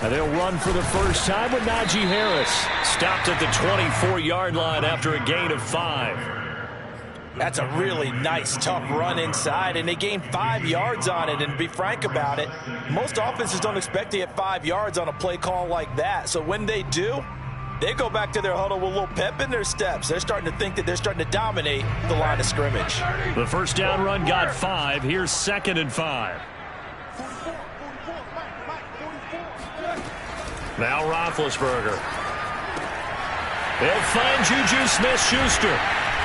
And they'll run for the first time with Najee Harris. Stopped at the 24-yard line after a gain of 5. That's a really nice, tough run inside, and they gained 5 yards on it. And to be frank about it, most offenses don't expect to get 5 yards on a play call like that. So when they do, they go back to their huddle with a little pep in their steps. They're starting to think that they're starting to dominate the line of scrimmage. The first down run got 5. Here's 2nd and 5. Now Roethlisberger. They'll find Juju Smith-Schuster.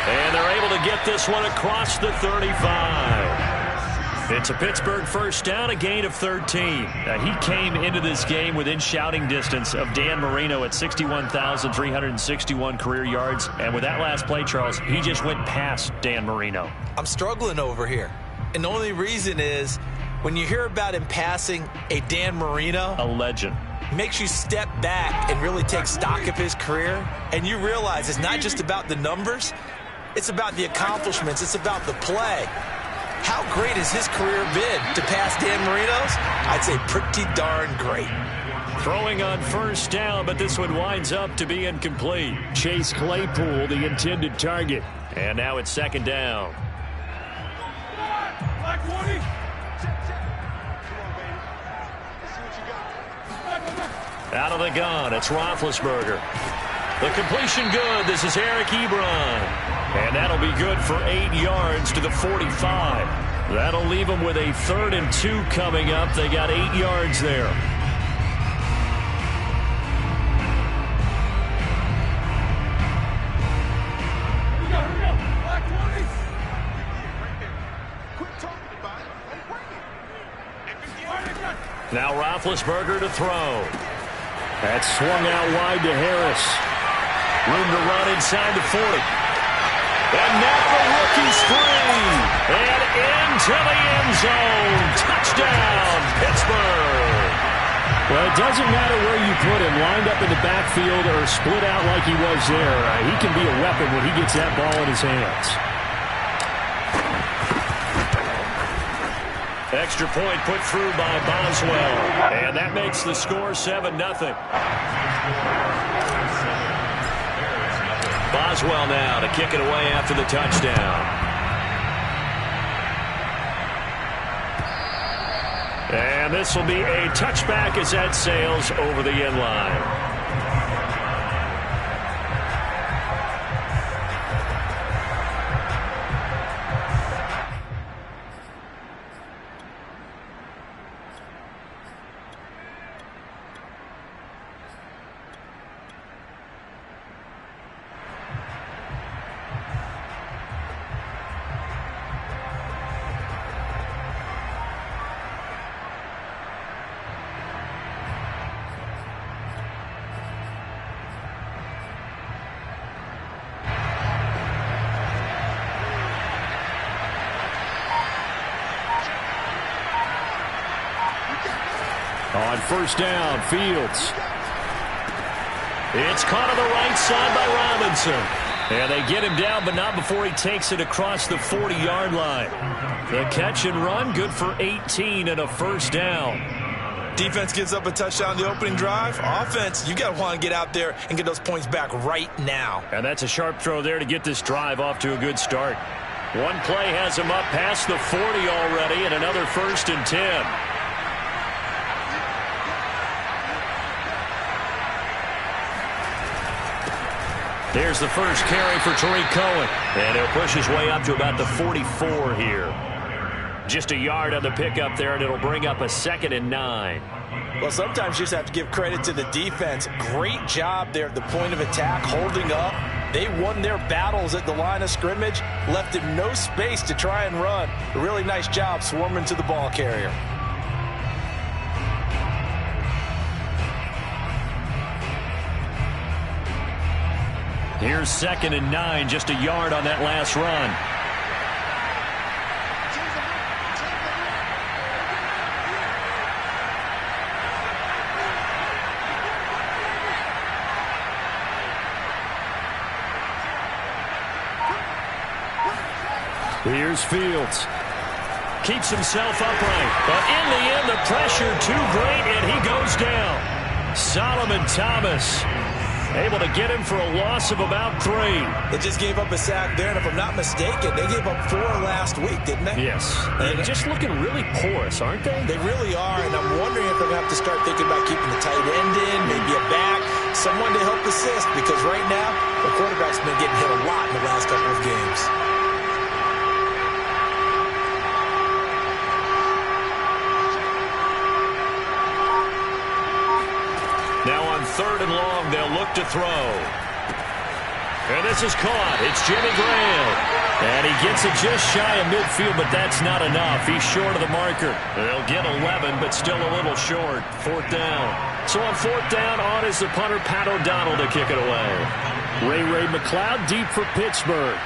And they're able to get this one across the 35. It's a Pittsburgh first down, a gain of 13. Now, he came into this game within shouting distance of Dan Marino at 61,361 career yards. And with that last play, Charles, he just went past Dan Marino. I'm struggling over here. And the only reason is when you hear about him passing a Dan Marino, a legend, makes you step back and really take stock of his career. And you realize it's not just about the numbers. It's about the accomplishments. It's about the play. How great has his career been to pass Dan Marino's? I'd say pretty darn great. Throwing on first down, but this one winds up to be incomplete. Chase Claypool, the intended target. And now it's 2nd down. Out of the gun, it's Roethlisberger. The completion good. This is Eric Ebron. And that'll be good for 8 yards to the 45. That'll leave them with a 3rd and 2 coming up. They got 8 yards there. Now Roethlisberger to throw. That's swung out wide to Harris. Room to run inside the 40. And now the rookie's free. And into the end zone. Touchdown, Pittsburgh. Well, it doesn't matter where you put him, lined up in the backfield or split out like he was there. He can be a weapon when he gets that ball in his hands. Extra point put through by Boswell. And that makes the score 7-0. Boswell now to kick it away after the touchdown. And this will be a touchback as that sails over the end line. On first down, Fields. It's caught on the right side by Robinson. And they get him down, but not before he takes it across the 40-yard line. The catch and run, good for 18 and a first down. Defense gives up a touchdown the opening drive. Offense, you got to want to get out there and get those points back right now. And that's a sharp throw there to get this drive off to a good start. One play has him up past the 40 already, and another 1st and 10. Here's the first carry for Tariq Cohen. And he'll push his way up to about the 44 here. Just a yard on the pickup there, and it'll bring up a 2nd and 9. Well, sometimes you just have to give credit to the defense. Great job there at the point of attack, holding up. They won their battles at the line of scrimmage, left him no space to try and run. A really nice job swarming to the ball carrier. Here's 2nd and 9, just a yard on that last run. Here's Fields. Keeps himself upright. But in the end, the pressure too great, and he goes down. Solomon Thomas able to get him for a loss of about 3. They just gave up a sack there, and if I'm not mistaken, they gave up 4 last week, didn't they? Yes. They're just looking really porous, aren't they? They really are, and I'm wondering if they're going to have to start thinking about keeping the tight end in, maybe a back, someone to help assist, because right now, the quarterback's been getting hit a lot in the last couple of games. Now on 3rd and long, they'll look to throw. And this is caught. It's Jimmy Graham. And he gets it just shy of midfield, but that's not enough. He's short of the marker. They'll get 11, but still a little short. 4th down. So on 4th down, on is the punter, Pat O'Donnell, to kick it away. Ray McLeod deep for Pittsburgh.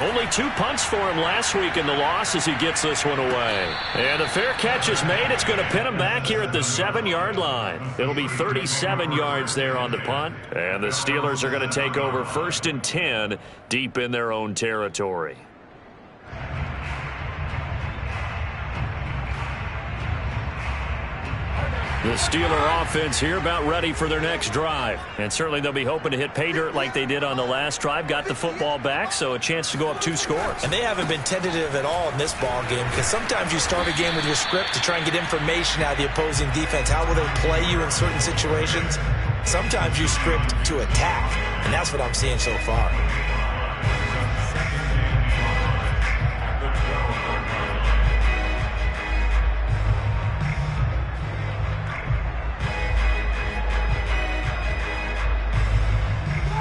Only 2 punts for him last week in the loss as he gets this one away. And the fair catch is made. It's going to pin him back here at the 7-yard line. It'll be 37 yards there on the punt. And the Steelers are going to take over 1st and 10 deep in their own territory. The Steeler offense here about ready for their next drive. And certainly they'll be hoping to hit pay dirt like they did on the last drive. Got the football back, so a chance to go up 2 scores. And they haven't been tentative at all in this ball game, because sometimes you start a game with your script to try and get information out of the opposing defense. How will they play you in certain situations? Sometimes you script to attack, and that's what I'm seeing so far.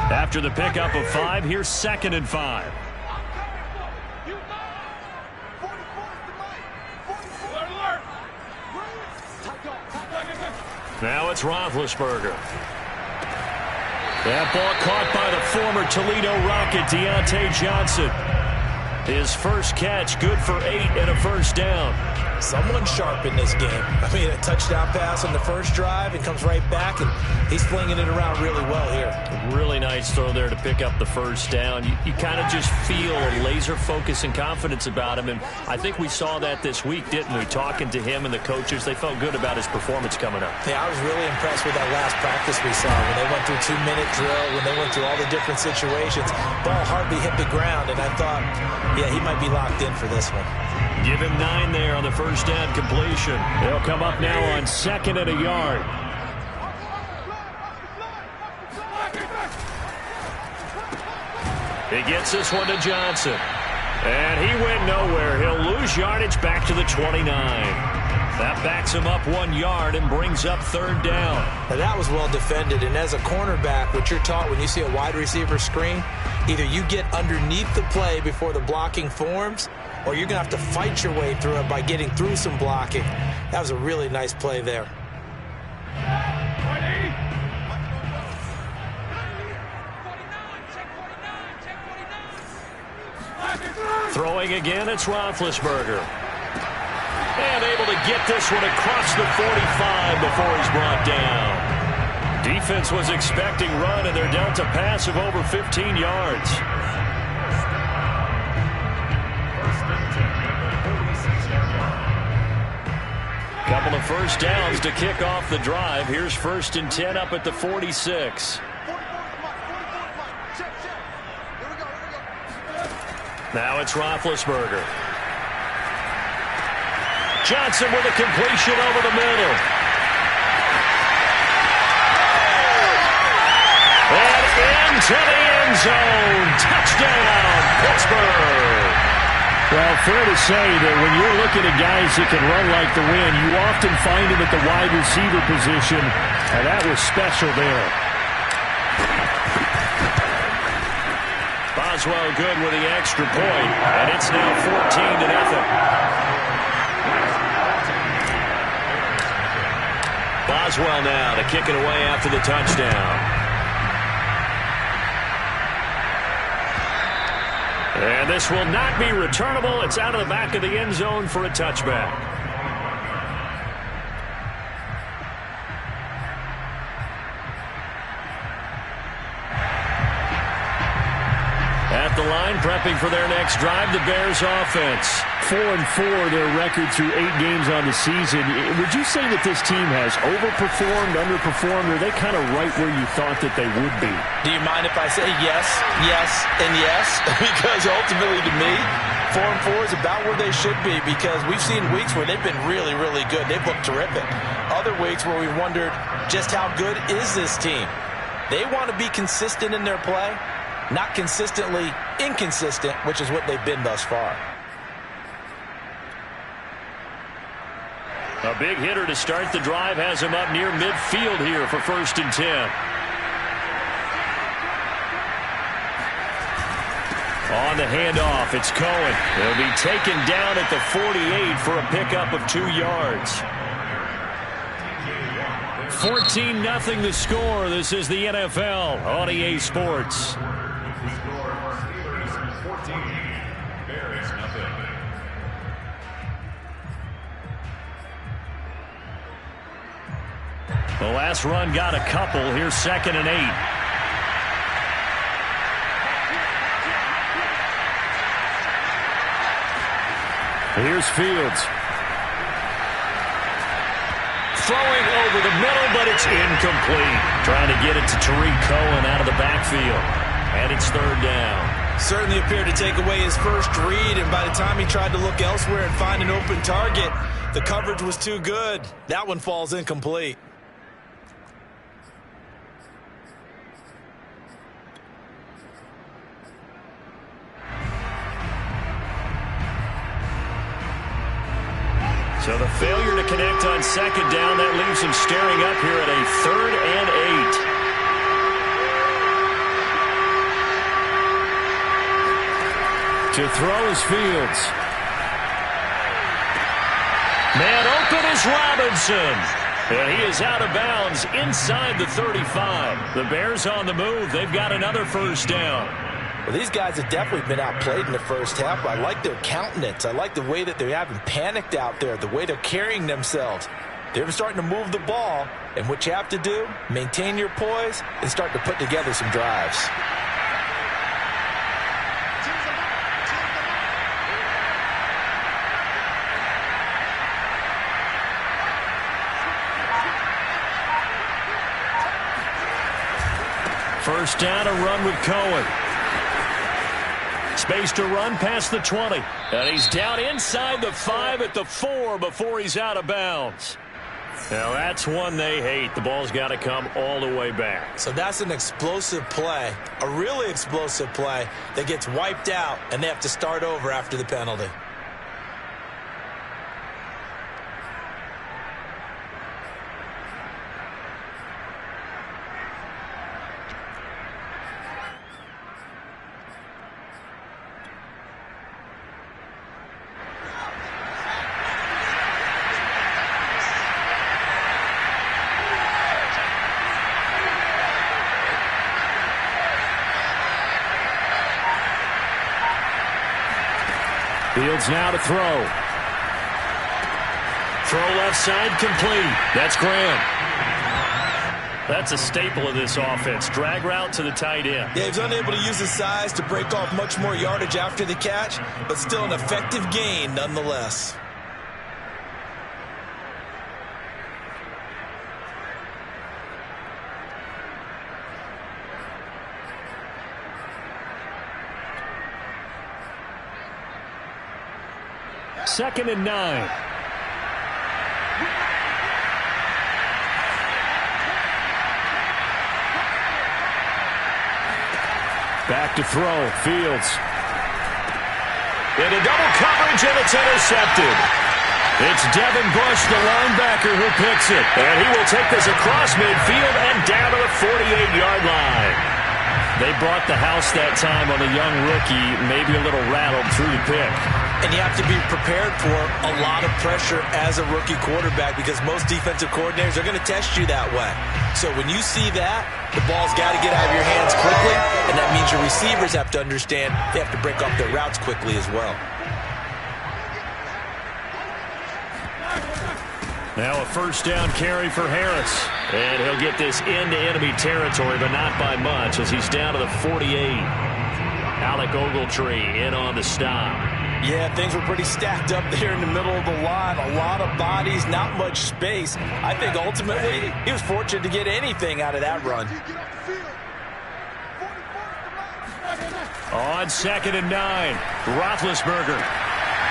After the pickup of 5, here's 2nd and 5. Now it's Roethlisberger. That ball caught by the former Toledo Rocket, Deontay Johnson. His first catch, good for 8 and a 1st down. Someone sharp in this game. I mean, a touchdown pass on the first drive and comes right back, and he's flinging it around really well here. Really nice throw there to pick up the 1st down. You kind of just feel a laser focus and confidence about him, and I think we saw that this week, didn't we? Talking to him and the coaches, they felt good about his performance coming up. Yeah, I was really impressed with that last practice we saw when they went through 2-minute drill, when they went through all the different situations. Ball hardly hit the ground, and I thought, yeah, he might be locked in for this one. Give him 9 there on the 1st down completion. They'll come up now on 2nd and a yard. He gets this one to Johnson. And he went nowhere. He'll lose yardage back to the 29. That backs him up 1 yard and brings up 3rd down. Now that was well defended, and as a cornerback, what you're taught when you see a wide receiver screen, either you get underneath the play before the blocking forms, or you're going to have to fight your way through it by getting through some blocking. That was a really nice play there. Throwing again, it's Roethlisberger. And able to get this one across the 45 before he's brought down. Defense was expecting run, and they're dealt a pass of over 15 yards. Couple of 1st downs to kick off the drive. Here's 1st and 10 up at the 46. Now it's Roethlisberger. Johnson with a completion over the middle. And into the end zone. Touchdown, Pittsburgh. Well, fair to say that when you're looking at guys that can run like the wind, you often find them at the wide receiver position, and that was special there. Boswell good with the extra point, and it's now 14-0. Boswell now to kick it away after the touchdown. And this will not be returnable. It's out of the back of the end zone for a touchback. At the line, prepping for their next drive, the Bears offense. 4-4, their record through 8 games on the season. Would you say that this team has overperformed, underperformed, or are they kind of right where you thought that they would be? Do you mind if I say yes, yes, and yes? Because ultimately to me, 4-4 is about where they should be, because we've seen weeks where they've been really, really good. They've looked terrific. Other weeks where we wondered just how good is this team. They want to be consistent in their play, not consistently inconsistent, which is what they've been thus far. A big hitter to start the drive has him up near midfield here for 1st and 10. On the handoff, it's Cohen. He'll be taken down at the 48 for a pickup of 2 yards. 14-0 the score. This is the NFL on EA Sports. The last run got a couple. Here's 2nd and 8. Here's Fields. Throwing over the middle, but it's incomplete. Trying to get it to Tariq Cohen out of the backfield. And it's 3rd down. Certainly appeared to take away his first read, and by the time he tried to look elsewhere and find an open target, the coverage was too good. That one falls incomplete. So the failure to connect on 2nd down, that leaves him staring up here at a 3rd and 8. To throw is Fields. Man open is Robinson. And he is out of bounds inside the 35. The Bears on the move. They've got another 1st down. Well, these guys have definitely been outplayed in the first half. I like their countenance. I like the way that they haven't panicked out there, the way they're carrying themselves. They're starting to move the ball, and what you have to do, maintain your poise and start to put together some drives. First down, a run with Cohen. Space to run past the 20. And he's down inside the 5 at the 4 before he's out of bounds. Now that's one they hate. The ball's got to come all the way back. So that's an explosive play, a really explosive play that gets wiped out, and they have to start over after the penalty. Fields now to throw. Throw left side complete. That's Graham. That's a staple of this offense. Drag route to the tight end. Yeah, he's unable to use his size to break off much more yardage after the catch, but still an effective gain nonetheless. Second and 9. Back to throw. Fields. Into double coverage, and it's intercepted. It's Devin Bush, the linebacker, who picks it. And he will take this across midfield and down to the 48-yard line. They brought the house that time on the young rookie, maybe a little rattled through the pick. And you have to be prepared for a lot of pressure as a rookie quarterback, because most defensive coordinators are going to test you that way. So when you see that, the ball's got to get out of your hands quickly, and that means your receivers have to understand they have to break off their routes quickly as well. Now a first down carry for Harris. And he'll get this into enemy territory, but not by much, as he's down to the 48. Alec Ogletree in on the stop. Yeah, things were pretty stacked up there in the middle of the line. A lot of bodies, not much space. I think ultimately he was fortunate to get anything out of that run. On 2nd and 9, Roethlisberger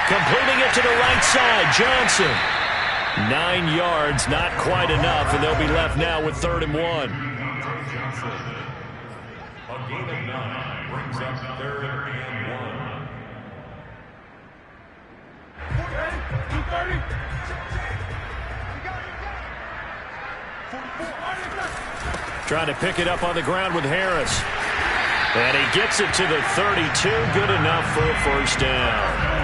completing it to the right side. Johnson. 9 yards, not quite enough, and they'll be left now with 3rd and 1. A gain of 9 brings up 3rd and 1. Trying to pick it up on the ground with Harris. And he gets it to the 32. Good enough for a 1st down.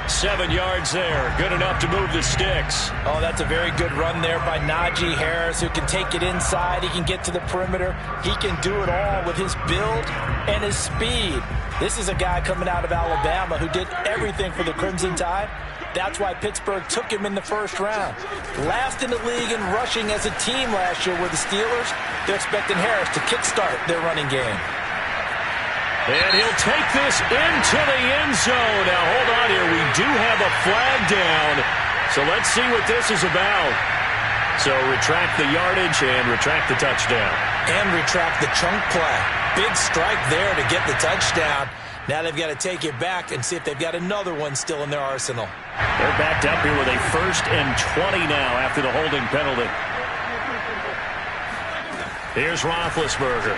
7 yards there. Good enough to move the sticks. Oh, that's a very good run there by Najee Harris, who can take it inside. He can get to the perimeter. He can do it all with his build and his speed. This is a guy coming out of Alabama who did everything for the Crimson Tide. That's why Pittsburgh took him in the 1st round. Last in the league in rushing as a team last year were the Steelers. They're expecting Harris to kickstart their running game. And he'll take this into the end zone. Now, hold on here. We do have a flag down. So let's see what this is about. So retract the yardage and retract the touchdown. And retract the chunk play. Big strike there to get the touchdown. Now they've got to take it back and see if they've got another one still in their arsenal. They're backed up here with a 1st and 20 now after the holding penalty. Here's Roethlisberger.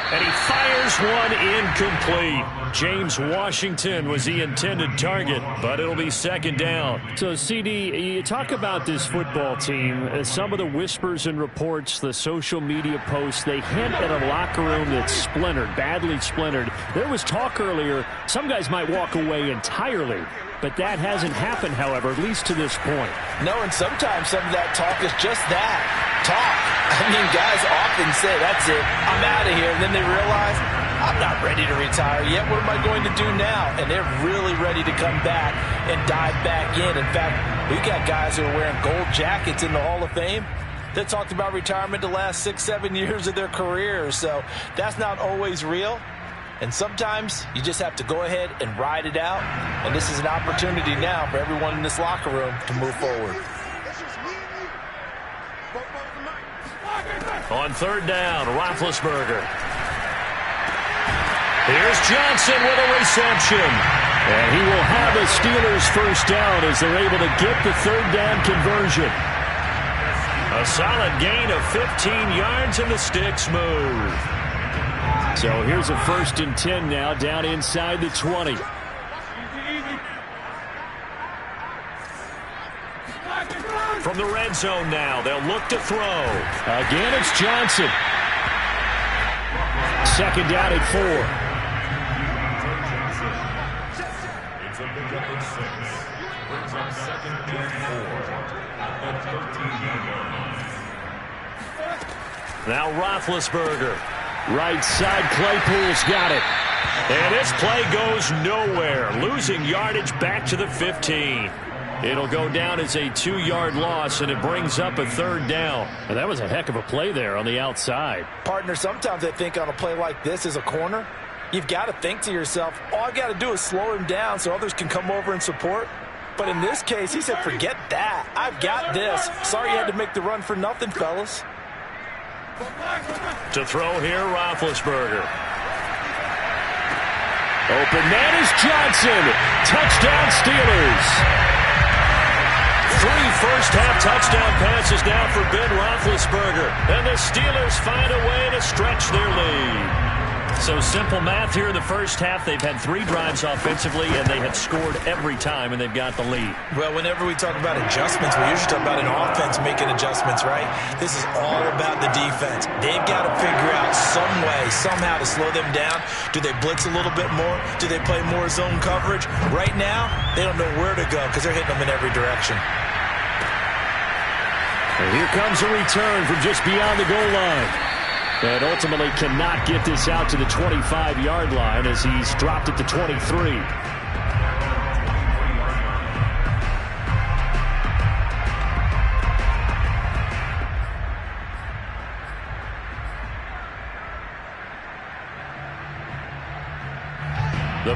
And he fires one incomplete. James Washington was the intended target, but it'll be 2nd down. So, CD, you talk about this football team. Some of the whispers and reports, the social media posts, they hint at a locker room that's splintered, badly splintered. There was talk earlier, some guys might walk away entirely. But that hasn't happened, however, at least to this point. No, and sometimes some of that talk is just that, talk. I mean, guys often say, that's it, I'm out of here. And then they realize, I'm not ready to retire yet. What am I going to do now? And they're really ready to come back and dive back in. In fact, we got guys who are wearing gold jackets in the Hall of Fame that talked about retirement the last 6-7 years of their careers. So that's not always real. And sometimes you just have to go ahead and ride it out. And this is an opportunity now for everyone in this locker room to move forward. On 3rd down, Roethlisberger. Here's Johnson with a reception. And he will have a Steelers 1st down as they're able to get the 3rd down conversion. A solid gain of 15 yards and the sticks move. So here's a 1st and 10 now down inside the 20. From the red zone now, they'll look to throw. Again, it's Johnson. 2nd down at 4. It's a pickup of 6. Brings up 2nd and 4. Now Roethlisberger. Right side, Claypool's got it. And this play goes nowhere. Losing yardage back to the 15. It'll go down as a 2-yard loss, and it brings up a 3rd down. And that was a heck of a play there on the outside. Partner, sometimes I think on a play like this as a corner, you've got to think to yourself, all I've got to do is slow him down so others can come over and support. But in this case, he said, forget that. I've got this. Sorry you had to make the run for nothing, fellas. To throw here, Roethlisberger. Open man is Johnson. Touchdown, Steelers. 3 first-half touchdown passes now for Ben Roethlisberger. And the Steelers find a way to stretch their lead. So simple math here in the first half. They've had 3 drives offensively, and they have scored every time, and they've got the lead. Well, whenever we talk about adjustments, we usually talk about an offense making adjustments, right? This is all about the defense. They've got to figure out some way, somehow to slow them down. Do they blitz a little bit more? Do they play more zone coverage? Right now, they don't know where to go because they're hitting them in every direction. And here comes a return from just beyond the goal line. And ultimately cannot get this out to the 25-yard line as he's dropped it to 23.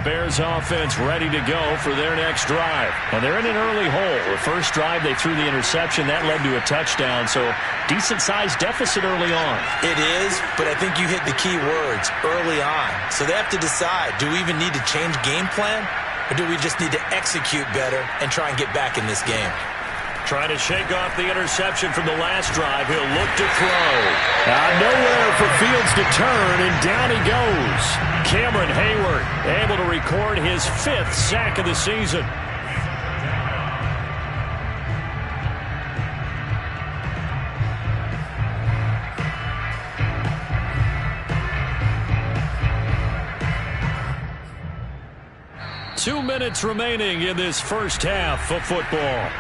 Bears offense ready to go for their next drive. And they're in an early hole. The first drive, they threw the interception. That led to a touchdown, so decent-sized deficit early on. It is, but I think you hit the key words, early on. So they have to decide, do we even need to change game plan, or do we just need to execute better and try and get back in this game? Trying to shake off the interception from the last drive. He'll look to throw. Nowhere for Fields to turn, and down he goes. Cameron Hayward able to record his 5th sack of the season. Two minutes remaining in this first half of football.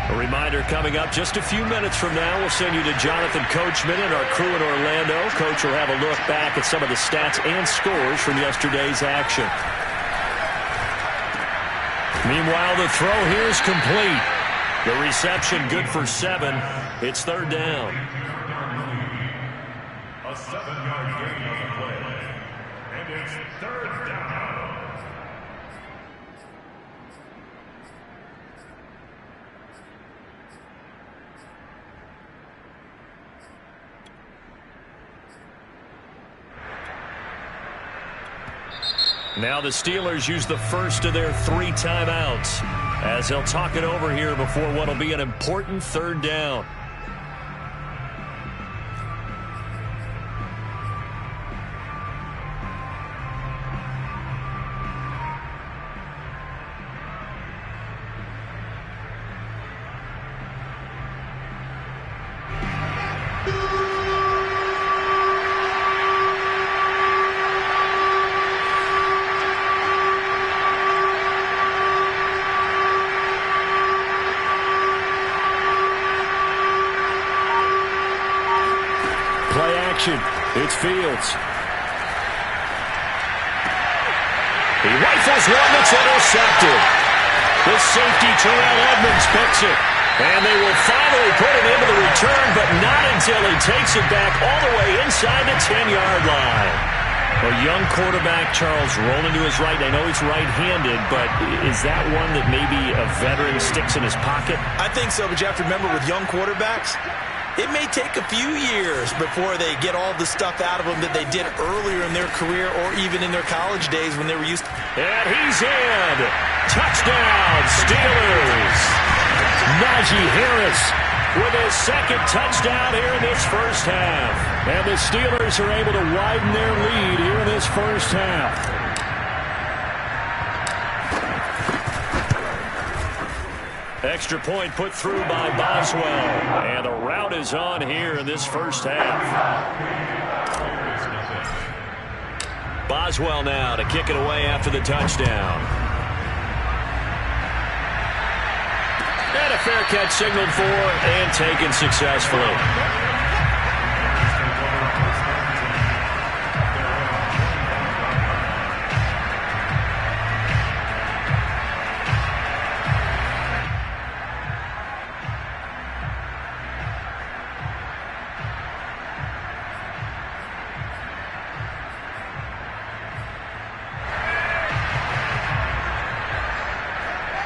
A reminder coming up just a few minutes from now. We'll send you to Jonathan Coachman and our crew in Orlando. Coach will have a look back at some of the stats and scores from yesterday's action. Meanwhile, the throw here is complete. The reception good for 7. It's 3rd down. A 7-yard gain on the play. And it's 3rd down. Now the Steelers use the first of their 3 timeouts as they'll talk it over here before what will be an important 3rd down. It's Fields. He rifles one that's intercepted. The safety, Terrell Edmonds, picks it. And they will finally put it into the return, but not until he takes it back all the way inside the 10-yard line. A young quarterback, Charles, rolling to his right. I know he's right-handed, but is that one that maybe a veteran sticks in his pocket? I think so, but you have to remember with young quarterbacks, it may take a few years before they get all the stuff out of them that they did earlier in their career or even in their college days when they were used to. And he's in. Touchdown, Steelers. Najee Harris with his 2nd touchdown here in this first half. And the Steelers are able to widen their lead here in this first half. Extra point put through by Boswell. And the route is on here in this first half. Boswell now to kick it away after the touchdown. And a fair catch signaled for and taken successfully.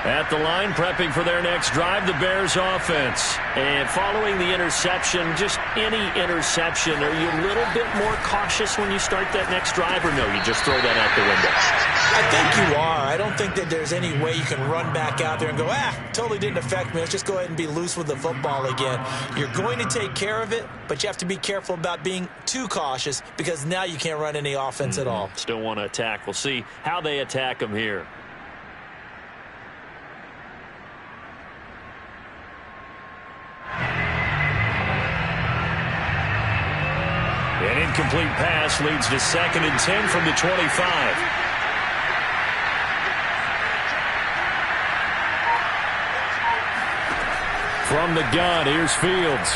At the line, prepping for their next drive, the Bears offense. And following the interception, just any interception, are you a little bit more cautious when you start that next drive, or no, you just throw that out the window? I think you are. I don't think that there's any way you can run back out there and go, totally didn't affect me. Let's just go ahead and be loose with the football again. You're going to take care of it, but you have to be careful about being too cautious because now you can't run any offense at all. Still want to attack. We'll see how they attack them here. An incomplete pass leads to 2nd and 10 from the 25. From the gun, here's Fields.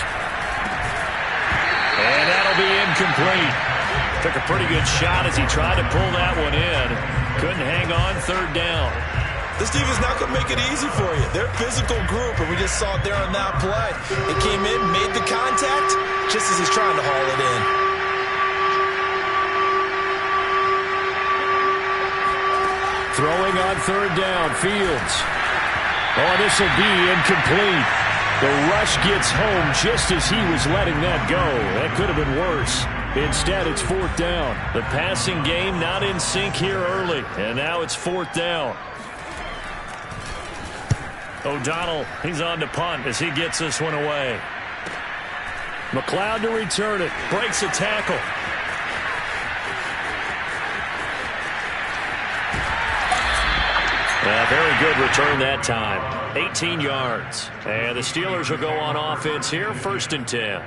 And that'll be incomplete. Took a pretty good shot as he tried to pull that one in. Couldn't hang on, 3rd down. This defense is not going to make it easy for you. They're a physical group, and we just saw it there on that play. It came in, made the contact, just as he's trying to haul it in. Throwing on third down, Fields. Oh, this will be incomplete. The rush gets home just as he was letting that go. That could have been worse. Instead, it's fourth down. The passing game not in sync here early, and now it's fourth down. O'Donnell, he's on to punt as he gets this one away. McLeod to return it. Breaks a tackle. Very good return that time. 18 yards. And the Steelers will go on offense here, 1st and 10.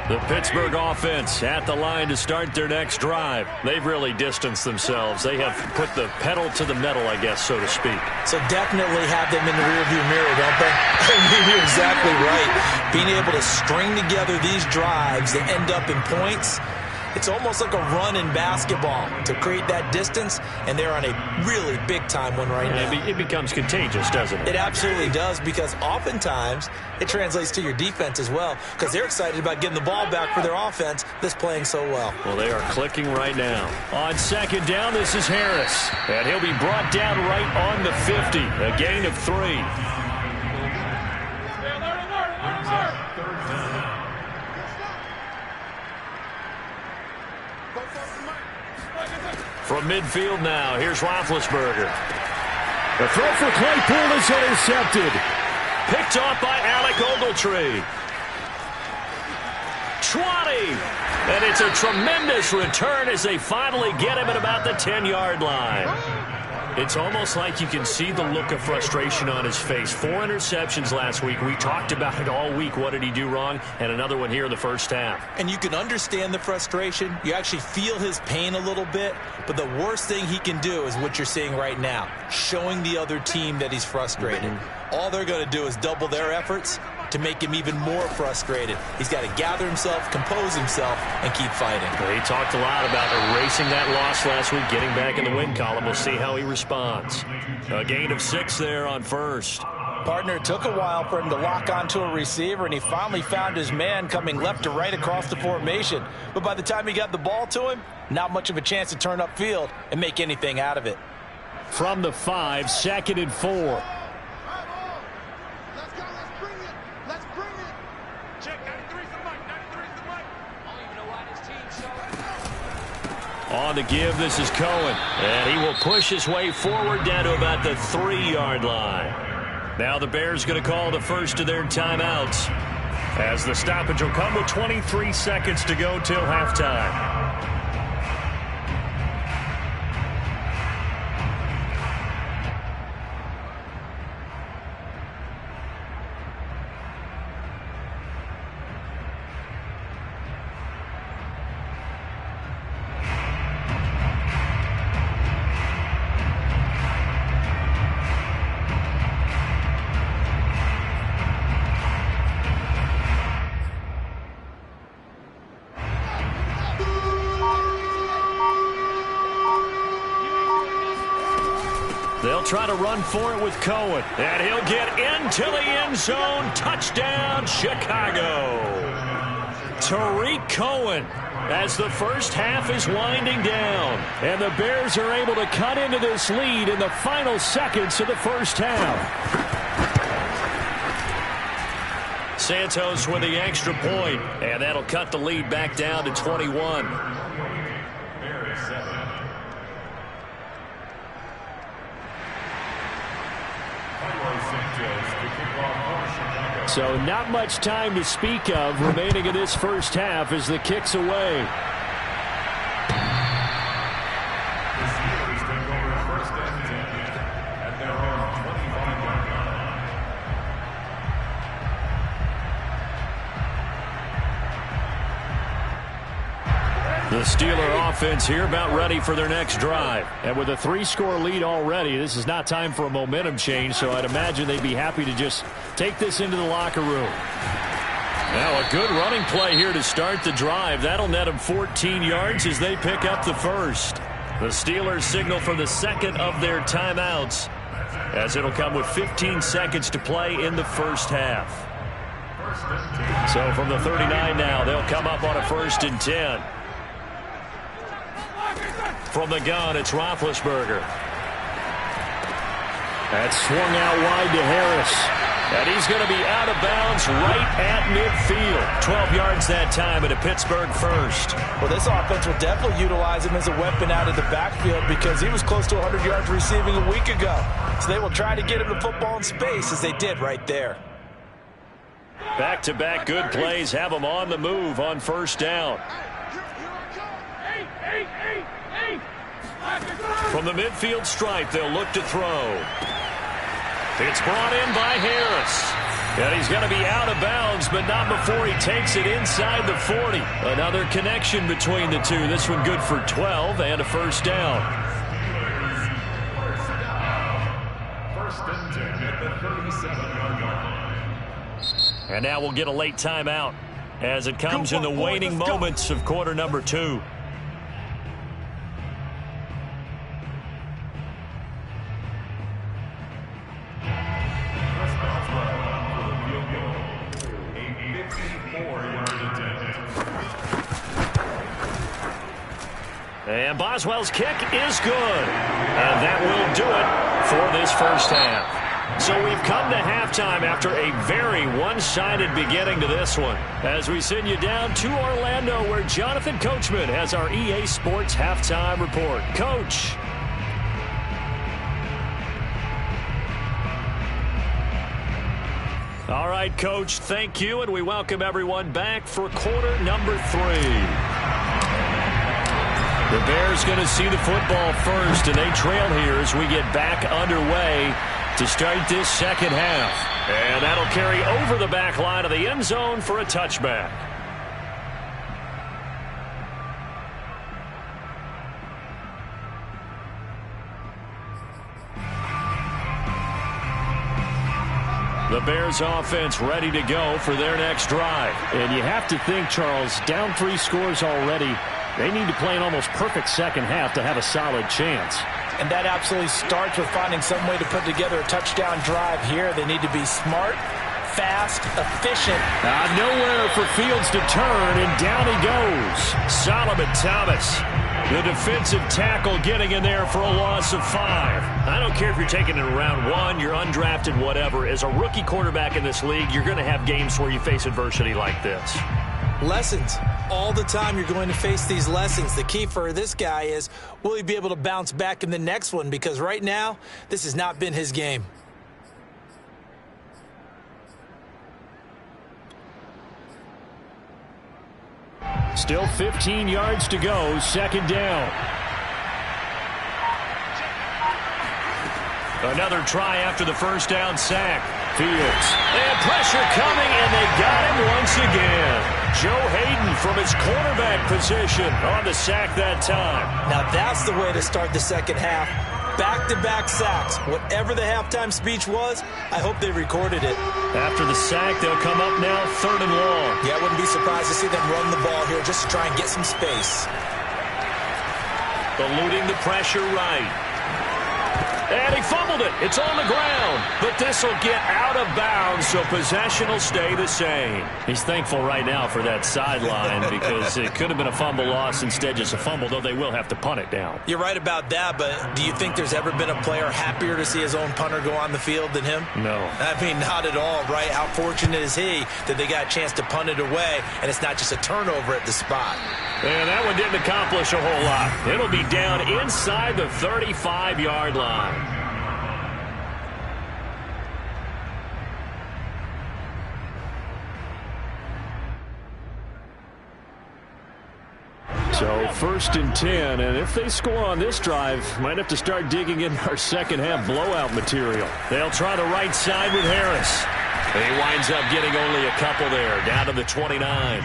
The Pittsburgh offense at the line to start their next drive. They've really distanced themselves. They have put the pedal to the metal, I guess, so to speak. So definitely have them in the rearview mirror, don't they? I mean, you're exactly right. Being able to string together these drives that end up in points, it's almost like a run in basketball to create that distance, and they're on a really big-time one right now. It becomes contagious, doesn't it? It absolutely does, because oftentimes it translates to your defense as well, because they're excited about getting the ball back for their offense that's playing so well. Well, they are clicking right now. On second down, this is Harris, and he'll be brought down right on the 50, a gain of 3. From midfield now, here's Roethlisberger. The throw for Claypool is intercepted. Picked off by Alec Ogletree. 20. And it's a tremendous return as they finally get him at about the 10-yard line. It's almost like you can see the look of frustration on his face. 4 interceptions last week. We talked about it all week. What did he do wrong? And another one here in the first half. And you can understand the frustration. You actually feel his pain a little bit. But the worst thing he can do is what you're seeing right now, showing the other team that he's frustrated. All they're going to do is double their efforts to make him even more frustrated. He's got to gather himself, compose himself, and keep fighting. Well, he talked a lot about erasing that loss last week, getting back in the win column. We'll see how he responds. A gain of 6 there on first. Partner, it took a while for him to lock onto a receiver, and he finally found his man coming left to right across the formation. But by the time he got the ball to him, not much of a chance to turn upfield and make anything out of it. From the 5, 2nd and 4. On the give, this is Cohen. And he will push his way forward down to about the 3-yard line. Now the Bears going to call the first of their timeouts, as the stoppage will come with 23 seconds to go till halftime. They'll try to run for it with Cohen. And he'll get into the end zone. Touchdown, Chicago. Tariq Cohen as the first half is winding down. And the Bears are able to cut into this lead in the final seconds of the first half. Santos with the extra point. And that'll cut the lead back down to 21. So not much time to speak of remaining in this first half as the kick's away. The Steelers take over 1st and 10 at their own 25-yard line. The Steeler offense here about ready for their next drive. And with a 3-score lead already, this is not time for a momentum change, so I'd imagine they'd be happy to just take this into the locker room. Now a good running play here to start the drive. That'll net them 14 yards as they pick up the first. The Steelers signal for the second of their timeouts, as it'll come with 15 seconds to play in the first half. So from the 39 now, they'll come up on a 1st and 10. From the gun, it's Roethlisberger. That's swung out wide to Harris. And he's going to be out of bounds right at midfield. 12 yards that time at a Pittsburgh first. Well, this offense will definitely utilize him as a weapon out of the backfield because he was close to 100 yards receiving a week ago. So they will try to get him the football in space as they did right there. Back-to-back good plays have him on the move on 1st down. From the midfield stripe, they'll look to throw. It's brought in by Harris. And he's going to be out of bounds, but not before he takes it inside the 40. Another connection between the two. This one good for 12 and a 1st down. 1st and 10 at the 37-yard line. And now we'll get a late timeout as it comes in the waning moments of quarter number 2. And Boswell's kick is good. And that will do it for this first half. So we've come to halftime after a very one-sided beginning to this one, as we send you down to Orlando, where Jonathan Coachman has our EA Sports halftime report. Coach. All right, Coach, thank you, and we welcome everyone back for quarter number 3. The Bears going to see the football first, and they trail here as we get back underway to start this second half. And that'll carry over the back line of the end zone for a touchback. The Bears offense ready to go for their next drive. And you have to think, Charles, down 3 scores already. They need to play an almost perfect second half to have a solid chance. And that absolutely starts with finding some way to put together a touchdown drive here. They need to be smart, fast, efficient. Nowhere for Fields to turn, and down he goes. Solomon Thomas, the defensive tackle, getting in there for a loss of 5. I don't care if you're taking it in round 1, you're undrafted, whatever. As a rookie quarterback in this league, you're going to have games where you face adversity like this. Lessons. All the time you're going to face these lessons. The key for this guy is, will he be able to bounce back in the next one? Because right now, this has not been his game. Still 15 yards to go, second down. Another try after the first down sack. Fields. And pressure coming, and they got him once again. Joe Hayden from his cornerback position on the sack that time. Now that's the way to start the second half. Back-to-back sacks. Whatever the halftime speech was, I hope they recorded it. After the sack, they'll come up now 3rd and long. Yeah, I wouldn't be surprised to see them run the ball here just to try and get some space. Eluding the pressure right. And he fumbled it. It's on the ground. But this will get out of bounds, so possession will stay the same. He's thankful right now for that sideline because it could have been a fumble loss, instead just a fumble, though they will have to punt it down. You're right about that, but do you think there's ever been a player happier to see his own punter go on the field than him? No. I mean, not at all, right? How fortunate is he that they got a chance to punt it away, and it's not just a turnover at the spot. And that one didn't accomplish a whole lot. It'll be down inside the 35-yard line. So 1st and 10, and if they score on this drive, might have to start digging in our second half blowout material. They'll try the right side with Harris. And he winds up getting only a couple there, down to the 29.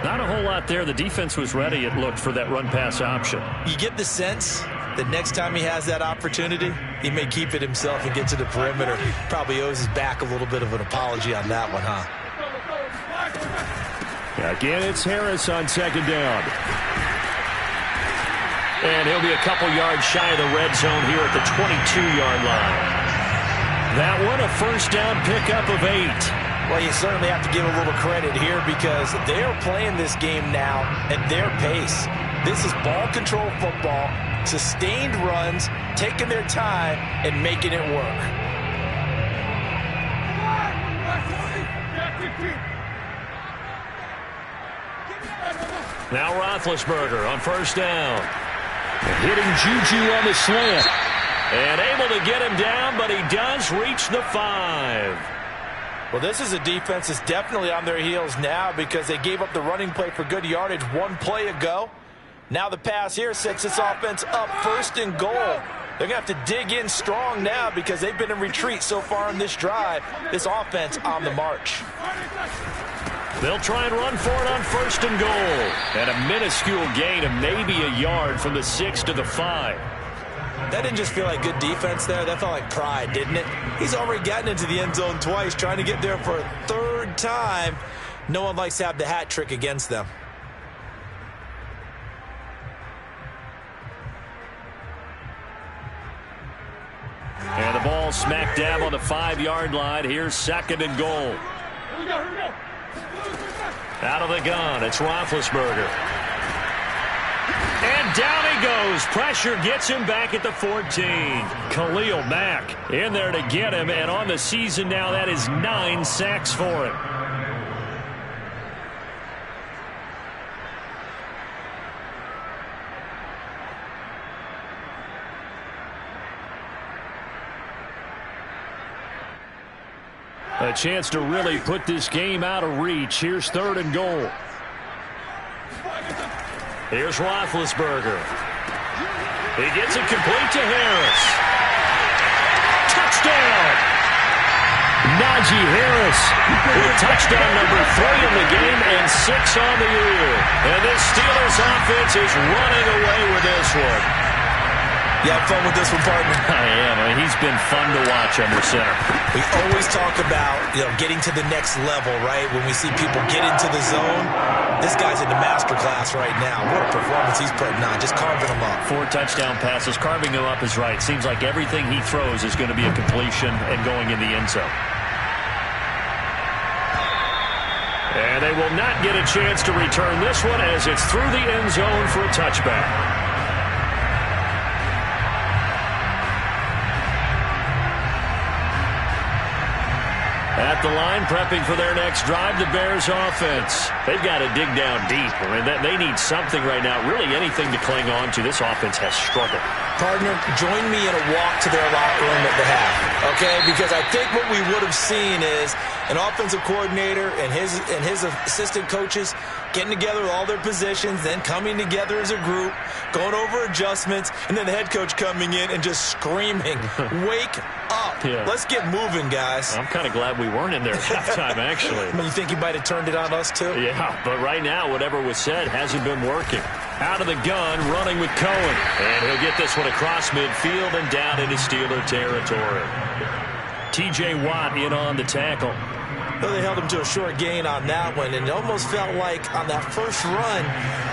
Not a whole lot there. The defense was ready, it looked, for that run-pass option. You get the sense that next time he has that opportunity, he may keep it himself and get to the perimeter. Probably owes his back a little bit of an apology on that one, huh? Again, it's Harris on second down. And he'll be a couple yards shy of the red zone here at the 22-yard line. That one, a first down pickup of 8. Well, you certainly have to give a little credit here because they are playing this game now at their pace. This is ball control football, sustained runs, taking their time, and making it work. Now Roethlisberger on first down. Hitting Juju on the slant. And able to get him down, but he does reach the 5. Well, this is a defense that's definitely on their heels now because they gave up the running play for good yardage one play ago. Now the pass here sets this offense up first and goal. They're going to have to dig in strong now because they've been in retreat so far in this drive. This offense on the march. They'll try and run for it on first and goal. And a minuscule gain of maybe a yard from the 6 to the 5. That didn't just feel like good defense there. That felt like pride, didn't it? He's already gotten into the end zone twice, trying to get there for a third time. No one likes to have the hat trick against them. And the ball smack dab on the 5-yard line. Here's second and goal. Out of the gun, it's Roethlisberger. And down he goes. Pressure gets him back at the 14. Khalil Mack in there to get him. And on the season now, that is 9 sacks for him. A chance to really put this game out of reach. Here's third and goal. Here's Roethlisberger. He gets it complete to Harris. Touchdown! Najee Harris with touchdown number 3 in the game and 6 on the year. And this Steelers offense is running away with this one. You have fun with this one, partner? I am. I mean, he's been fun to watch under center. We always talk about, getting to the next level, right? When we see people get into the zone, this guy's in the master class right now. What a performance he's putting on, just carving them up. 4 touchdown passes. Carving them up is right. Seems like everything he throws is going to be a completion and going in the end zone. And they will not get a chance to return this one as it's through the end zone for a touchback. At the line, prepping for their next drive, the Bears offense. They've got to dig down deep. I mean, they need something right now, really anything to cling on to. This offense has struggled. Partner, join me in a walk to their locker room at the half, okay? Because I think what we would have seen is an offensive coordinator and his assistant coaches getting together with all their positions, then coming together as a group, going over adjustments, and then the head coach coming in and just screaming, wake up. Yeah. Let's get moving, guys. I'm kind of glad we weren't in there at halftime, actually. I mean, you think he might have turned it on us, too? Yeah, but right now, whatever was said hasn't been working. Out of the gun, running with Cohen. And he'll get this one across midfield and down into Steeler territory. T.J. Watt in on the tackle. Well, they held him to a short gain on that one, and it almost felt like on that first run,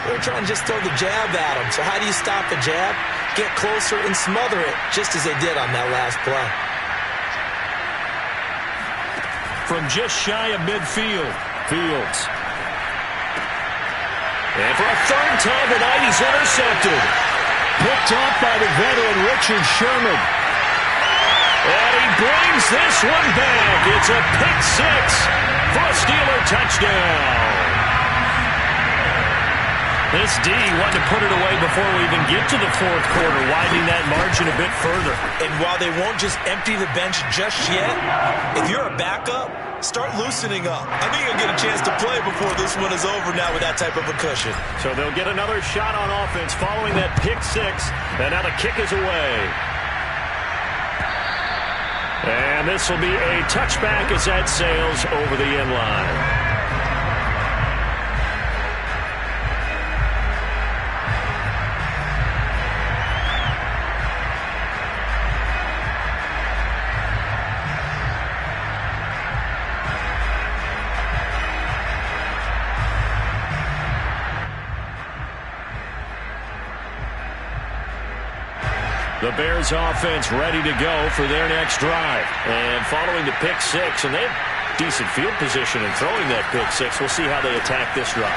they were trying to just throw the jab at him. So how do you stop the jab? Get closer and smother it, just as they did on that last play. From just shy of midfield, Fields. And for a third time tonight, he's intercepted. Picked off by the veteran Richard Sherman. And he brings this one back. It's a pick 6 for a Steeler touchdown. This D wanted to put it away before we even get to the fourth quarter, widening that margin a bit further. And while they won't just empty the bench just yet, if you're a backup, start loosening up. I think you'll get a chance to play before this one is over now with that type of a cushion. So they'll get another shot on offense following that pick 6, and now the kick is away. And this will be a touchback as that sails over the end line. The Bears offense ready to go for their next drive. And following the pick six, and they have decent field position in throwing that pick six. We'll see how they attack this drive.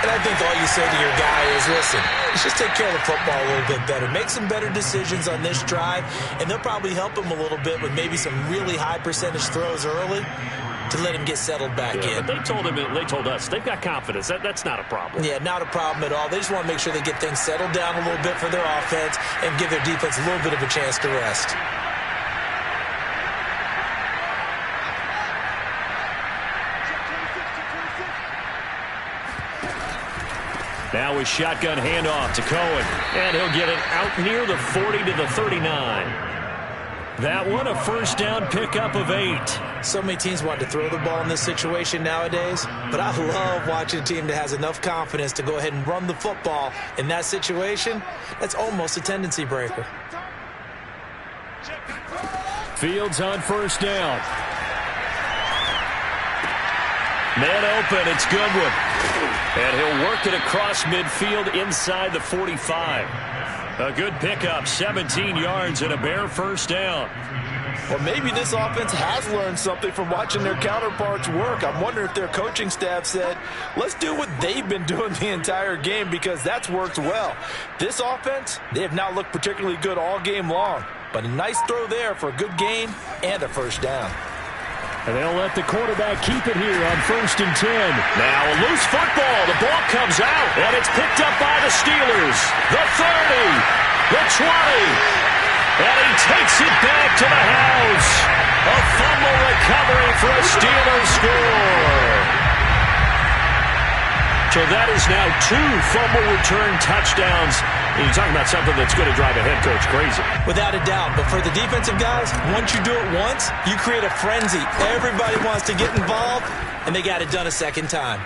And I think all you say to your guy is, listen, let's just take care of the football a little bit better. Make some better decisions on this drive, and they'll probably help him a little bit with maybe some really high percentage throws early to let him get settled back in. But they told us they've got confidence. That's not a problem. Yeah, not a problem at all. They just want to make sure they get things settled down a little bit for their offense and give their defense a little bit of a chance to rest. Now a shotgun handoff to Cohen, and he'll get it out near the 40 to the 39. That one, a first down pickup of 8. So many teams want to throw the ball in this situation nowadays, but I love watching a team that has enough confidence to go ahead and run the football in that situation. That's almost a tendency breaker. Fields on first down. Man open, it's Goodwin. And he'll work it across midfield inside the 45. A good pickup, 17 yards and a Bear first down. Well, maybe this offense has learned something from watching their counterparts work. I'm wondering if their coaching staff said, let's do what they've been doing the entire game, because that's worked well. This offense, they have not looked particularly good all game long, but a nice throw there for a good gain and a first down. And they'll let the quarterback keep it here on 1st and 10. Now a loose football. The ball comes out, and it's picked up by the Steelers. The 30, the 20, and he takes it back to the house. A fumble recovery for a Steelers score. So that is now 2 fumble return touchdowns. And you're talking about something that's going to drive a head coach crazy. Without a doubt. But for the defensive guys, once you do it once, you create a frenzy. Everybody wants to get involved, and they got it done a second time.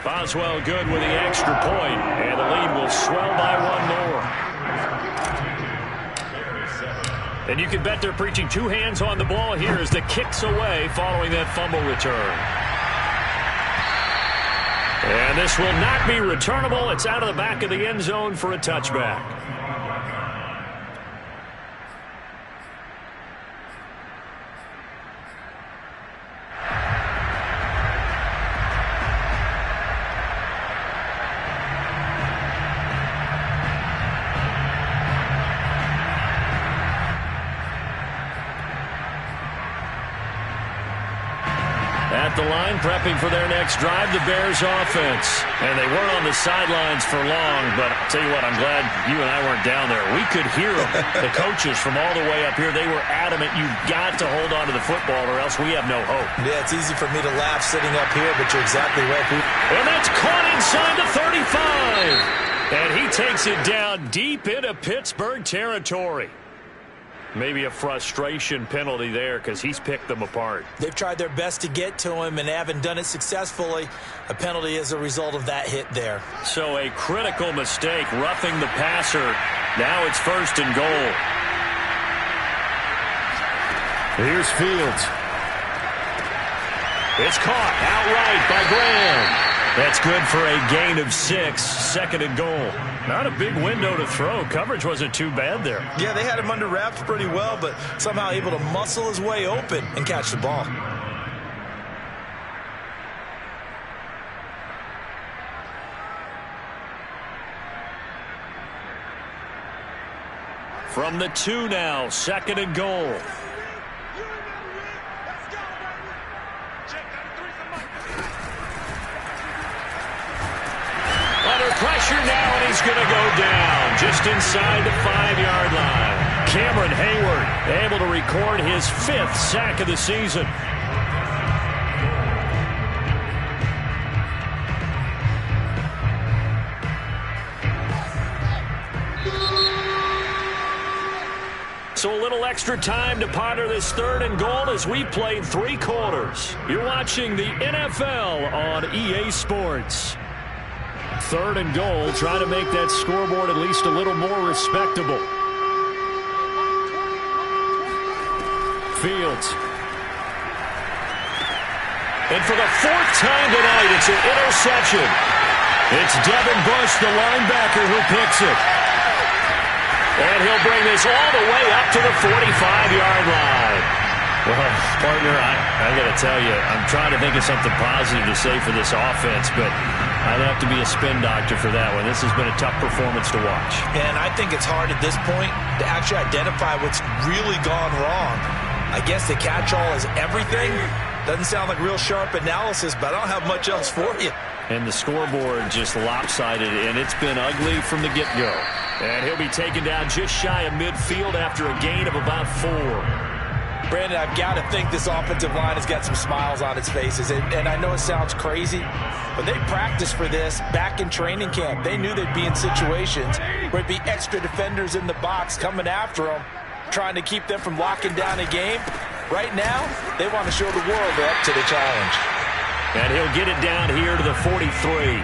Boswell good with the extra point, and the lead will swell by 1 more. And you can bet they're preaching 2 hands on the ball here as the kick's away following that fumble return. And this will not be returnable. It's out of the back of the end zone for a touchback. At the line, prepping for their next drive, the Bears offense. And they weren't on the sidelines for long, but I'll tell you what, I'm glad you and I weren't down there. We could hear them. The coaches from all the way up here, they were adamant, you've got to hold on to the football or else we have no hope. Yeah, it's easy for me to laugh sitting up here, but you're exactly right. And that's caught inside the 35. And he takes it down deep into Pittsburgh territory. Maybe a frustration penalty there because he's picked them apart. They've tried their best to get to him and haven't done it successfully. A penalty is a result of that hit there. So a critical mistake, roughing the passer. Now it's 1st and goal. Here's Fields. It's caught outright by Graham. That's good for a gain of 6, 2nd and goal. Not a big window to throw. Coverage wasn't too bad there. Yeah, they had him under wraps pretty well, but somehow able to muscle his way open and catch the ball. From the 2 now, 2nd and goal. Pressure now, and he's going to go down just inside the 5-yard line. Cameron Hayward able to record his 5th sack of the season. So a little extra time to ponder this 3rd and goal as we played 3 quarters. You're watching the NFL on EA Sports. 3rd and goal, try to make that scoreboard at least a little more respectable. Fields. And for the 4th time tonight, it's an interception. It's Devin Bush, the linebacker, who picks it. And he'll bring this all the way up to the 45-yard line. Well, partner, I got to tell you, I'm trying to think of something positive to say for this offense, but I'd have to be a spin doctor for that one. This has been a tough performance to watch. And I think it's hard at this point to actually identify what's really gone wrong. I guess the catch-all is everything. Doesn't sound like real sharp analysis, but I don't have much else for you. And the scoreboard just lopsided, and it's been ugly from the get-go. And he'll be taken down just shy of midfield after a gain of about 4. Brandon, I've got to think this offensive line has got some smiles on its faces. And I know it sounds crazy, but they practiced for this back in training camp. They knew they'd be in situations where it'd be extra defenders in the box coming after them, trying to keep them from locking down a game. Right now, they want to show the world they're up to the challenge. And he'll get it down here to the 43.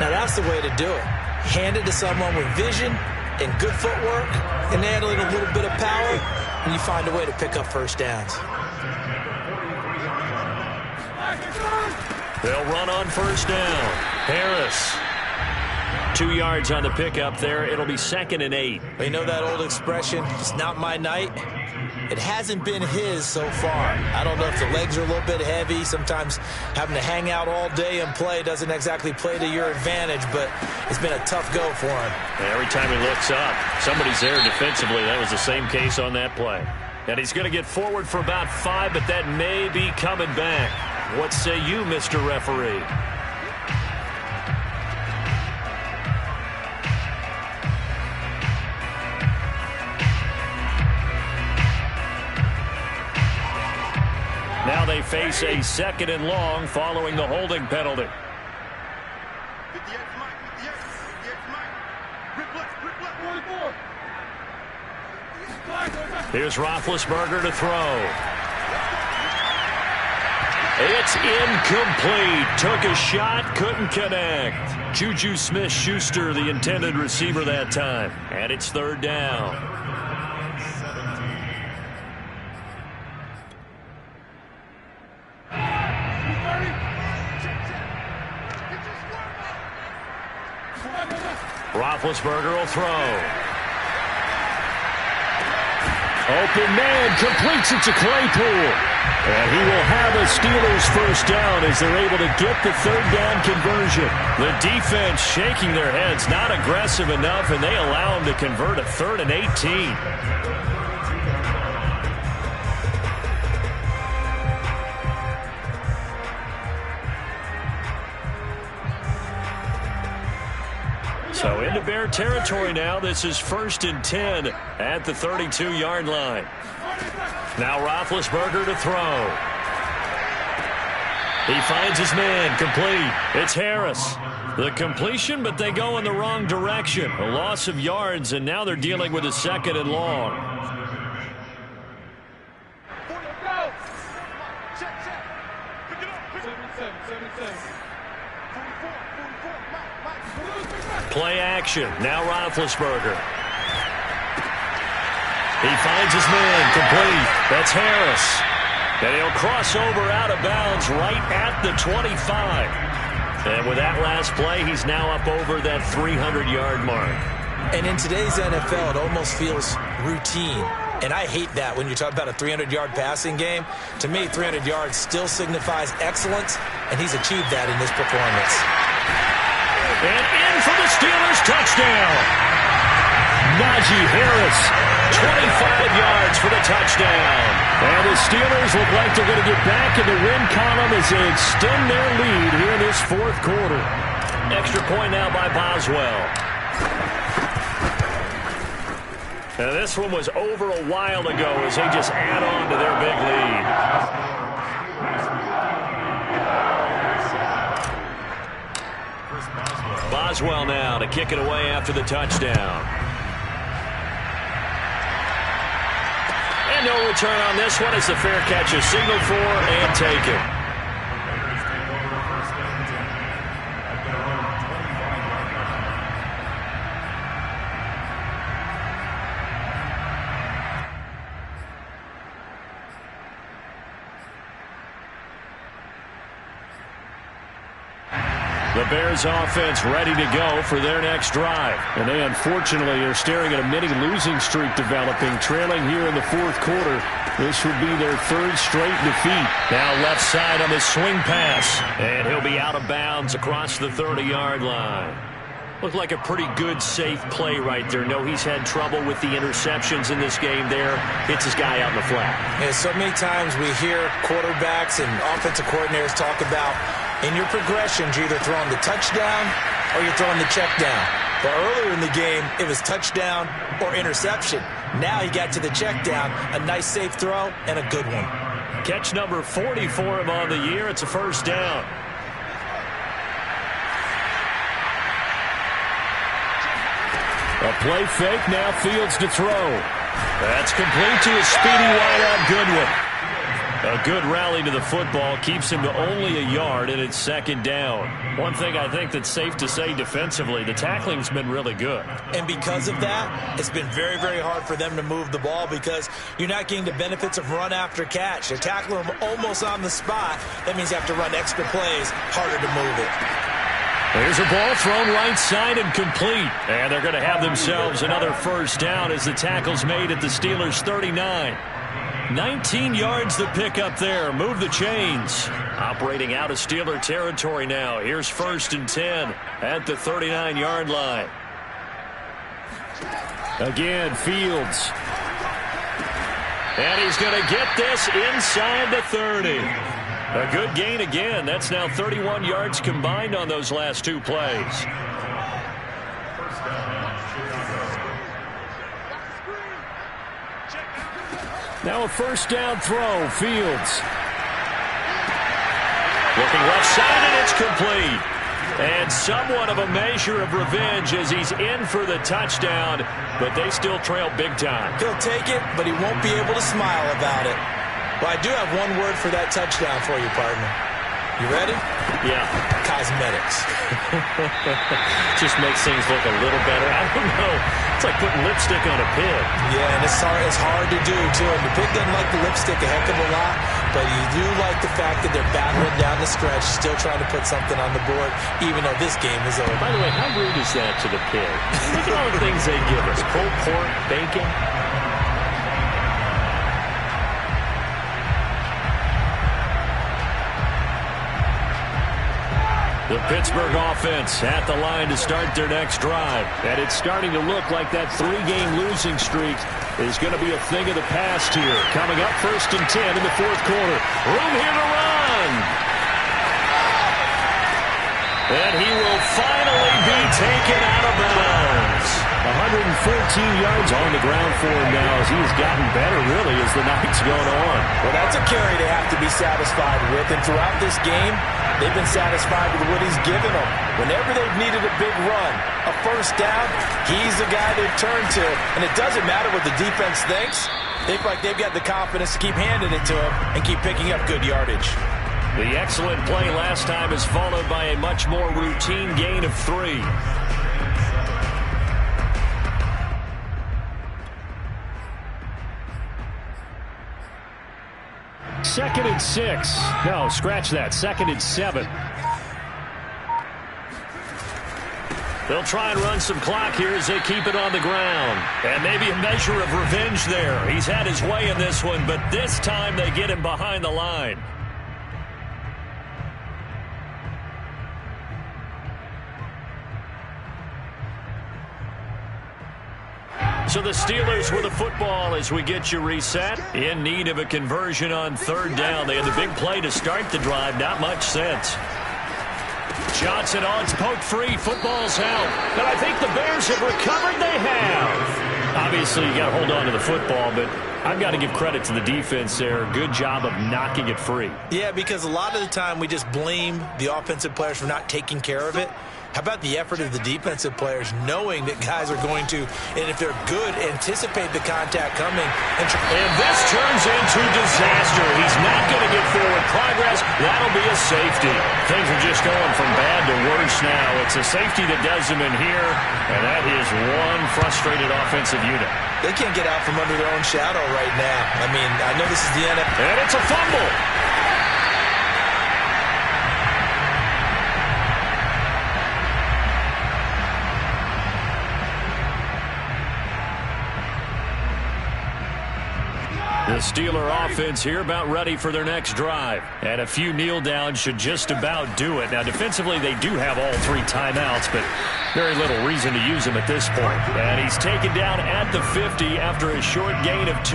Now, that's the way to do it. Hand it to someone with vision and good footwork, and add a little bit of power, and you find a way to pick up first downs. They'll run on first down. Harris. 2 yards on the pickup there. It'll be 2nd and 8. You know that old expression, it's not my night? It hasn't been his so far. I don't know if the legs are a little bit heavy. Sometimes having to hang out all day and play doesn't exactly play to your advantage, but it's been a tough go for him. Every time he looks up, somebody's there defensively. That was the same case on that play. And he's going to get forward for about 5, but that may be coming back. What say you, Mr. Referee? Now they face a 2nd and long following the holding penalty. Here's Roethlisberger to throw. It's incomplete. Took a shot, couldn't connect. Juju Smith-Schuster, the intended receiver that time. And it's 3rd down. Roethlisberger will throw. Open man, completes it to Claypool. And he will have a Steelers first down as they're able to get the 3rd down conversion. The defense shaking their heads, not aggressive enough, and they allow him to convert a 3rd and 18. So into Bear territory now. This is 1st and 10 at the 32-yard line. Now Roethlisberger to throw. He finds his man, complete. It's Harris. The completion, but they go in the wrong direction. A loss of yards, and now they're dealing with a 2nd and long. Play action. Now Roethlisberger. He finds his man, complete. That's Harris. And he'll cross over out of bounds right at the 25. And with that last play, he's now up over that 300-yard mark. And in today's NFL, it almost feels routine. And I hate that when you talk about a 300-yard passing game. To me, 300 yards still signifies excellence, and he's achieved that in this performance. And in for the Steelers, touchdown. Najee Harris, 25 yards for the touchdown. And the Steelers look like they're going to get back in the win column as they extend their lead here in this 4th quarter. Extra point now by Boswell. Now this one was over a while ago as they just add on to their big lead. Boswell now to kick it away after the touchdown. And no return on this one as the fair catch is signaled for and taken. The Bears offense ready to go for their next drive. And they unfortunately are staring at a mini losing streak developing, trailing here in the fourth quarter. This would be their third straight defeat. Now left side on the swing pass. And he'll be out of bounds across the 30-yard line. Looked like a pretty good, safe play right there. No, he's had trouble with the interceptions in this game there. Hits his guy out in the flat. Yeah, so many times we hear quarterbacks and offensive coordinators talk about in your progressions, you're either throwing the touchdown or you're throwing the check down. But earlier in the game, it was touchdown or interception. Now he got to the check down, a nice safe throw, and a good one. Catch number 40 for him on the year. It's a first down. A play fake, now Fields to throw. That's complete to a speedy wideout Goodwin. A good rally to the football keeps him to only a yard, and it's second down. One thing I think that's safe to say defensively, the tackling's been really good. And because of that, it's been very, very hard for them to move the ball because you're not getting the benefits of run after catch. They're tackling them almost on the spot. That means you have to run extra plays, harder to move it. There's a ball thrown right side and complete. And they're going to have themselves another first down as the tackle's made at the Steelers' 39. 19 yards to pick up there. Move the chains. Operating out of Steeler territory now. Here's first and 10 at the 39-yard line. Again, Fields. And he's going to get this inside the 30. A good gain again. That's now 31 yards combined on those last two plays. Now a first down throw. Fields. Looking left side, and it's complete. And somewhat of a measure of revenge as he's in for the touchdown, but they still trail big time. He'll take it, but he won't be able to smile about it. Well, I do have one word for that touchdown for you, partner. You ready? Yeah. Cosmetics. Just makes things look a little better. I don't know. It's like putting lipstick on a pig. Yeah, and it's hard to do, too. And the pig doesn't like the lipstick a heck of a lot, but you do like the fact that they're battling down the stretch, still trying to put something on the board, even though this game is over. By the way, how rude is that to the pig? Look at all the things they give us. Pulled pork, bacon. The Pittsburgh offense at the line to start their next drive. And it's starting to look like that three-game losing streak is going to be a thing of the past here. Coming up first and 10 in the fourth quarter. Room here to run. And he will finally be taken out of bounds. 114 yards on the ground for him now as he's gotten better, really, as the night's gone on. Well, that's a carry they have to be satisfied with. And throughout this game, they've been satisfied with what he's given them. Whenever they've needed a big run, a first down, he's the guy they've turned to. And it doesn't matter what the defense thinks. They feel like they've got the confidence to keep handing it to him and keep picking up good yardage. The excellent play last time is followed by a much more routine gain of 3. Second and 6. No, scratch that. Second and 7. They'll try and run some clock here as they keep it on the ground. And maybe a measure of revenge there. He's had his way in this one, but this time they get him behind the line. So the Steelers with the football as we get you reset. In need of a conversion on third down. They had the big play to start the drive. Not much sense. Johnson on, it's poked free. Football's out. But I think the Bears have recovered. They have. Obviously, you got to hold on to the football, but I've got to give credit to the defense there. Good job of knocking it free. Yeah, because a lot of the time we just blame the offensive players for not taking care of it. How about the effort of the defensive players knowing that guys are going to, and if they're good, anticipate the contact coming. And this turns into disaster. He's not going to get forward progress. That'll be a safety. Things are just going from bad to worse now. It's a safety that does them in here, and that is one frustrated offensive unit. They can't get out from under their own shadow right now. I mean, I know this is the NFL. And it's a fumble. The Steeler offense here about ready for their next drive. And a few kneel downs should just about do it. Now, defensively, they do have all 3 timeouts, but very little reason to use them at this point. And he's taken down at the 50 after a short gain of 2.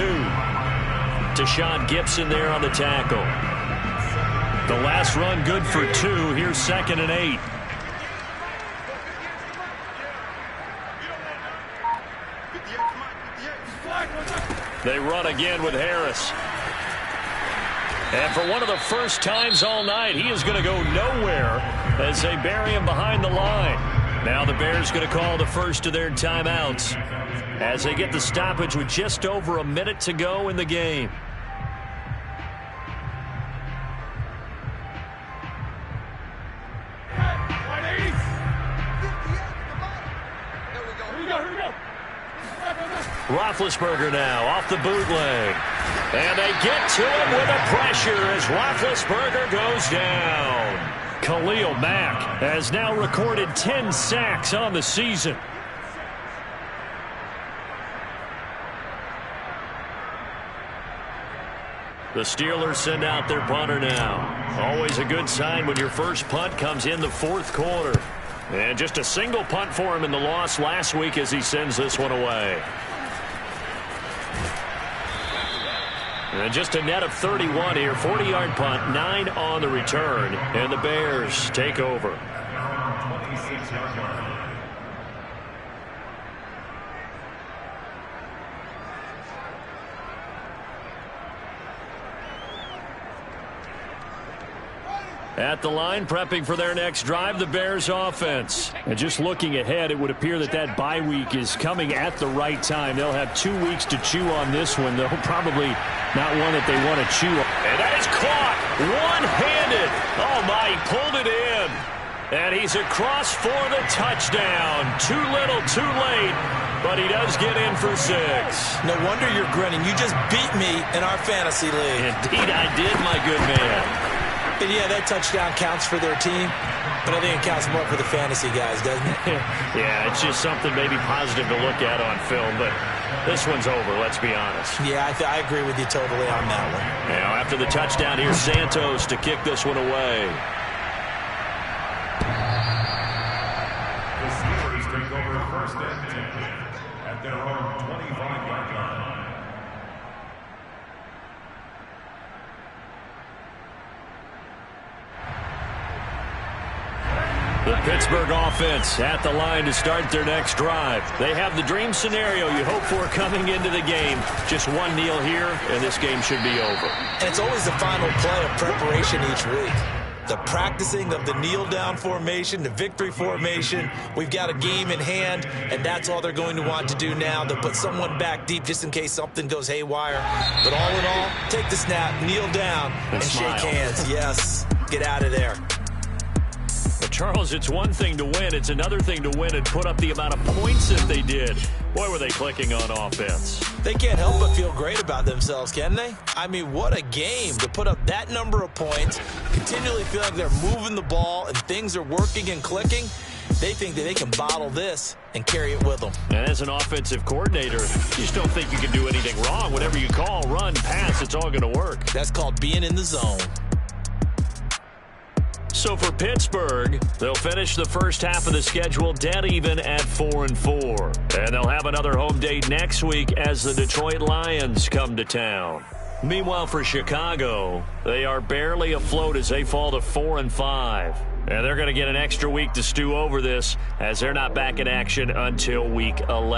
Deshaun Gibson there on the tackle. The last run good for 2. Here's 2nd and 8. They run again with Harris. And for one of the first times all night, he is going to go nowhere as they bury him behind the line. Now the Bears going to call the first of their timeouts as they get the stoppage with just over a minute to go in the game. Roethlisberger now off the bootleg. And they get to him with the pressure as Roethlisberger goes down. Khalil Mack has now recorded 10 sacks on the season. The Steelers send out their punter now. Always a good sign when your first punt comes in the 4th quarter. And just a single punt for him in the loss last week as he sends this one away. And just a net of 31 here. 40-yard punt, 9 on the return. And the Bears take over. 26-yard line. At the line, prepping for their next drive, the Bears offense. And just looking ahead, it would appear that that bye week is coming at the right time. They'll have 2 weeks to chew on this one, though probably not one that they want to chew on. And that is caught one-handed. Oh, my, he pulled it in. And he's across for the touchdown. Too little, too late. But he does get in for 6. No wonder you're grinning. You just beat me in our fantasy league. Indeed, I did, my good man. And yeah, that touchdown counts for their team, but I think it counts more for the fantasy guys, doesn't it? Yeah, it's just something maybe positive to look at on film, but this one's over, let's be honest. Yeah, I agree with you totally on that one. Now, after the touchdown, here's Santos to kick this one away. The Steelers take over 1st and 10 at their own 25-yard line. The Pittsburgh offense at the line to start their next drive. They have the dream scenario you hope for coming into the game. Just one kneel here, and this game should be over. And it's always the final play of preparation each week. The practicing of the kneel-down formation, the victory formation. We've got a game in hand, and that's all they're going to want to do now. They'll put someone back deep just in case something goes haywire. But all in all, take the snap, kneel down, and shake hands. Yes, get out of there. But Charles, it's one thing to win. It's another thing to win and put up the amount of points that they did. Boy, were they clicking on offense. They can't help but feel great about themselves, can they? I mean, what a game to put up that number of points, continually feel like they're moving the ball and things are working and clicking. They think that they can bottle this and carry it with them. And as an offensive coordinator, you just don't think you can do anything wrong. Whatever you call, run, pass, it's all going to work. That's called being in the zone. So for Pittsburgh, they'll finish the first half of the schedule dead even at 4-4. And they'll have another home date next week as the Detroit Lions come to town. Meanwhile, for Chicago, they are barely afloat as they fall to 4-5. And they're going to get an extra week to stew over this as they're not back in action until week 11.